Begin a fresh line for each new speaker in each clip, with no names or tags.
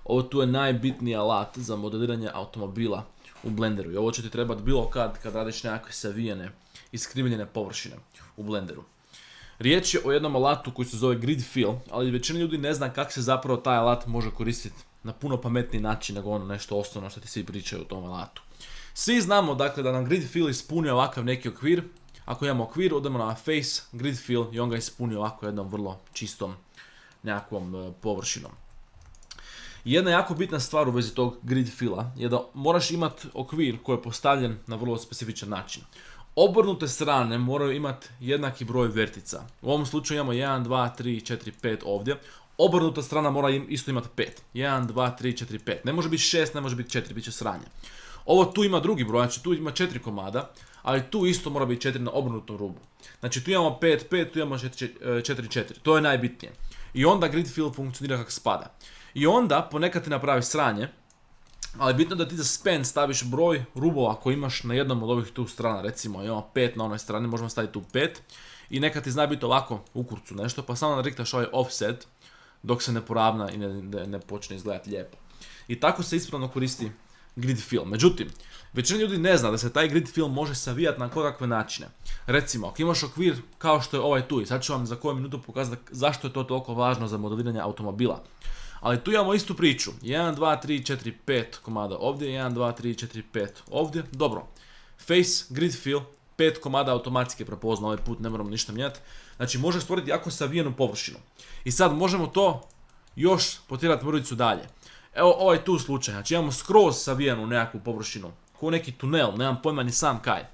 Ovo tu je najbitniji alat za modeliranje automobila u Blenderu. I ovo će ti trebati bilo kad radiš nekakve savijene, iskrivljene površine u Blenderu. Riječ je o jednom alatu koji se zove Grid Fill, ali većina ljudi ne zna kako se zapravo taj alat može koristiti na puno pametniji način nego ono nešto osnovno što ti svi pričaju o tom alatu. Svi znamo dakle da nam Grid Fill ispuni ovakav neki okvir. Ako imamo okvir, odemo na Face, Grid Fill i on ga ispuni ovako jednom vrlo čistom nekakvom površinom. Jedna jako bitna stvar u vezi tog Grid Filla je da moraš imati okvir koji je postavljen na vrlo specifičan način. Obrnute strane moraju imati jednaki broj vertica. U ovom slučaju imamo 1, 2, 3, 4, 5 ovdje. Obrnuta strana mora isto imati 5. 1, 2, 3, 4, 5. Ne može biti 6, ne može biti 4, bit će sranje. Ovo tu ima drugi broj, znači tu ima 4 komada, ali tu isto mora biti 4 na obrnutom rubu. Znači tu imamo 5, 5, tu imamo 4, 4. To je najbitnije. I onda Grid Fill funkcionira kako spada. I onda ponekad ti napravi sranje, ali bitno da ti za span staviš broj rubova koji imaš na jednom od ovih tu strana. Recimo imamo 5 na onoj strani, možemo staviti tu 5. I nekad ti zna biti ovako u kurcu nešto, pa samo nariktaš ovaj offset dok se ne poravna i ne počne izgledati lijepo. I tako se ispravno koristi Grid Fill. Međutim, većina ljudi ne zna da se taj Grid Fill može savijati na kakve načine. Recimo, ako imaš okvir kao što je ovaj tu, i sad ću vam za koju minutu pokazati zašto je to toliko važno za modeliranje automobila. Ali tu imamo istu priču. 1, 2, 3, 4, 5 komada ovdje, 1, 2, 3, 4, 5 ovdje. Dobro. Face, Grid Fill, 5 komada automatski prepozna, ovaj put ne moramo ništa mijenjati. Znači može stvoriti jako savijenu površinu. I sad možemo to još potjerati mrvicu dalje. Evo ovaj tu slučaj, znači imamo skroz savijenu nekakvu površinu. Ko neki tunel, nemam pojma ni sam kaj.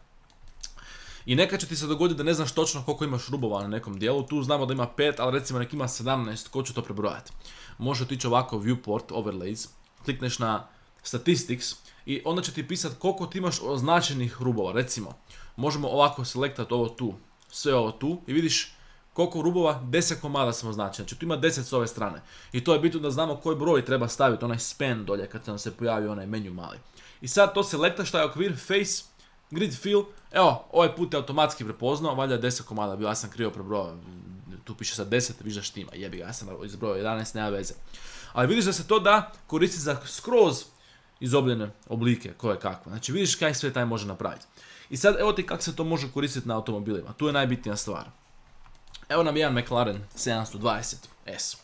I nekad će ti se dogoditi da ne znaš točno koliko imaš rubova na nekom dijelu. Tu znamo da ima 5, ali recimo nek ima 17, ko će to prebrojati? Može otići ovako viewport, overlays, klikneš na statistics i onda će ti pisati koliko ti imaš označenih rubova. Recimo, možemo ovako selektati ovo tu, sve ovo tu i vidiš koliko rubova, 10 komada smo označili. Znači tu ima 10 s ove strane. I to je bitno da znamo koji broj treba staviti, onaj span dolje kad nam se pojavi onaj menu mali. I sad to selektaš, taj okvir, face, Grid Fill, evo, ovaj put je automatski prepoznao, valjda 10 komada, bio ja sam krivo prebrojao, tu piše sad 10, vidiš da štima, jebi ga, ja sam izbrojao 11, nema veze. Ali vidiš da se to da koristi za skroz izobljene oblike, koje kakve. Znači vidiš kaj sve taj može napraviti. I sad evo ti kako se to može koristiti na automobilima, tu je najbitnija stvar. Evo nam jedan McLaren 720S.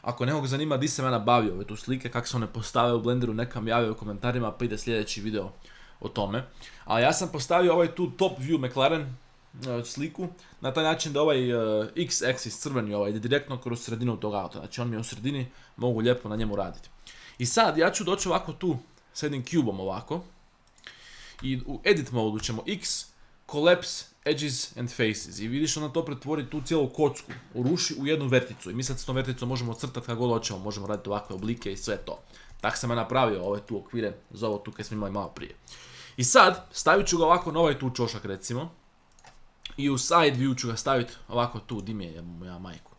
Ako nekog zanima di sam ja nabavio ove tu slike, kako se one postave u Blenderu, neka mi javio u komentarima, pa ide sljedeći video o tome. Ali ja sam postavio ovaj tu top view McLaren sliku na taj način da ovaj X-axis crveni ovaj ide direktno kroz sredinu tog auta. Znači on mi je u sredini, mogu lijepo na njemu raditi. I sad ja ću doći ovako tu s jednim cubeom ovako. I u edit modu ćemo X, collapse, edges and faces. I vidiš onda to pretvori tu cijelu kocku, uruši u jednu verticu. I mi sad s tom verticom možemo crtati kako god hoćemo, možemo raditi ovakve oblike i sve to. Tako sam ja napravio ove tu okvire za ovo tu kaj smo imali malo prije. I sad stavit ću ga ovako na ovaj tu čošak recimo. I u side view ću ga staviti ovako tu, di mi je moja majku.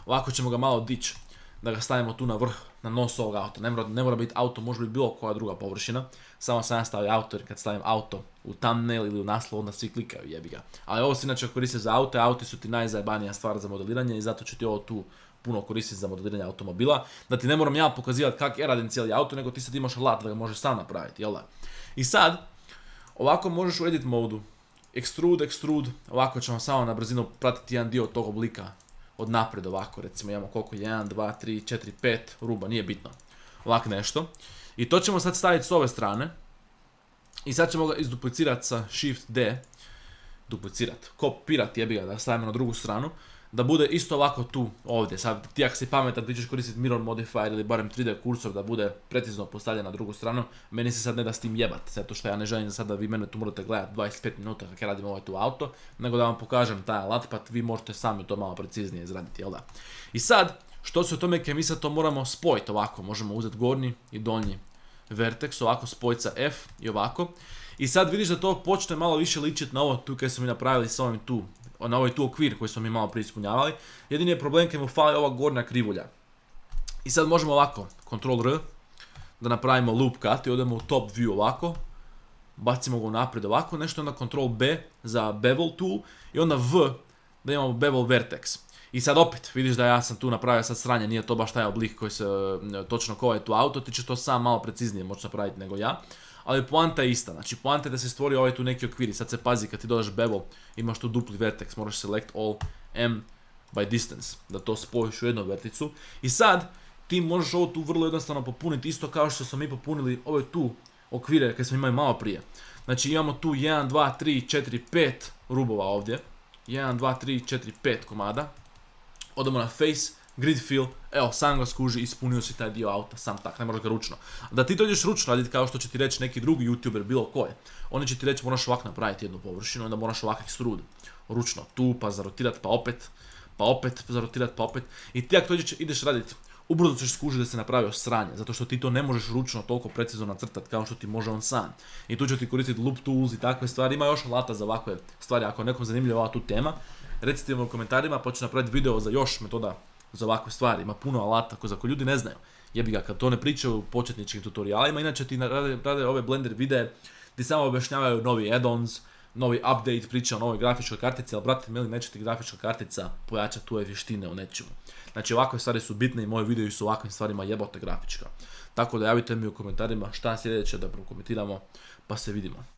Ovako ćemo ga malo dići, da ga stavimo tu na vrh, na nos ovog auta. Ne mora biti auto, može biti bilo koja druga površina. Samo sam ja stavio auto, jer kad stavim auto u thumbnail ili u naslov, onda svi klikaju, jebi ga. Ali ovo se inače koristi za aute, auti su ti najzajebanija stvar za modeliranje i zato ću ti ovo tu puno koristiti za modeliranje automobila. Da ti ne moram ja pokazivati kak je radim cijeli auto, nego ti sad imaš alat da ga možeš sam napraviti, jel da? I sad, ovako možeš u edit modu extrude, ovako ćemo samo na brzinu pratiti jedan dio tog oblika od naprijed ovako, recimo imamo koliko, 1, 2, 3, 4, 5 ruba, nije bitno, ovako nešto. I to ćemo sad staviti s ove strane i sad ćemo ga izduplicirati sa Shift D, kopirati jebi ga da stavimo na drugu stranu, da bude isto ovako tu ovdje. Sad ti ako si pametan ti ćeš koristiti Mirror Modifier ili barem 3D kursor da bude precizno postavljen na drugu stranu. Meni se sad ne da s tim jebat, zato što ja ne želim sad da vi mene tu morate gledati 25 minuta kako ja radim ovaj tu auto, nego da vam pokažem taj alat pa vi možete sami to malo preciznije izraditi, jel da? I sad, što se o tome kaj mi sad to moramo spojiti ovako, možemo uzeti gornji i donji vertex, ovako spojiti sa F i ovako. I sad vidiš da to počne malo više ličiti na ovo tu kaj smo mi napravili s ovim tu, na ovaj tu okvir koji smo mi malo prije ispunjavali. Jedini je problem kad mu fali ova gornja krivulja. I sad možemo ovako, Ctrl R, da napravimo loop cut i odemo u top view ovako. Bacimo ga naprijed ovako, nešto onda Ctrl B za bevel tool i onda V da imamo bevel vertex. I sad opet, vidiš da ja sam tu napravio sad sranje, nije to baš taj oblik koji se točno ko je tu auto, ti ćeš to sam malo preciznije moći napraviti nego ja. Ali poanta je ista, znači poanta je da se stvori ovaj tu neki okvir i sad se pazi kad ti dodaš bevel, imaš tu dupli vertex, moraš select all m by distance, da to spojiš u jednu verticu. I sad ti možeš ovo tu vrlo jednostavno popuniti isto kao što smo mi popunili ove tu okvire kad smo imali malo prije. Znači imamo tu 1, 2, 3, 4, 5 rubova ovdje. 1, 2, 3, 4, 5 komada. Odemo na face, grid fill, evo sam ga skuži, ispunio si taj dio auta, sam tak, ne možeš ga ručno. Da ti to ideš ručno raditi kao što će ti reći neki drugi youtuber, bilo koje. Oni će ti reći moraš ovak napraviti jednu površinu, onda moraš ovak extrude. Ručno, tu, pa zarotirat, pa opet zarotirat, pa opet. I ti ako to ideš raditi, ubrzo ćeš skužiti da se napravio sranje, zato što ti to ne možeš ručno toliko precizno nacrtati kao što ti može on sam. I tu će ti koristiti loop tools i takve stvari, ima još alata za ovakve stvari, ako je nekom zanimljiva ova tu tema. Recite mi u komentarima, pa ću napraviti video za još metoda za ovakve stvari, ima puno alata za koje ljudi ne znaju. Jebi ga, kad to ne pričaju u početničkim tutorijalima, inače ti rade ove Blender videe gdje samo objašnjavaju novi add-ons, novi update, priča o novoj grafičkoj kartici, ali brate mili, neće ti grafička kartica pojačati tvoje vještine u nečemu. Znači ovakve stvari su bitne i moji videi su ovakvim stvarima jebote grafička. Tako da javite mi u komentarima šta sljedeće da prokomentiramo, pa se vidimo.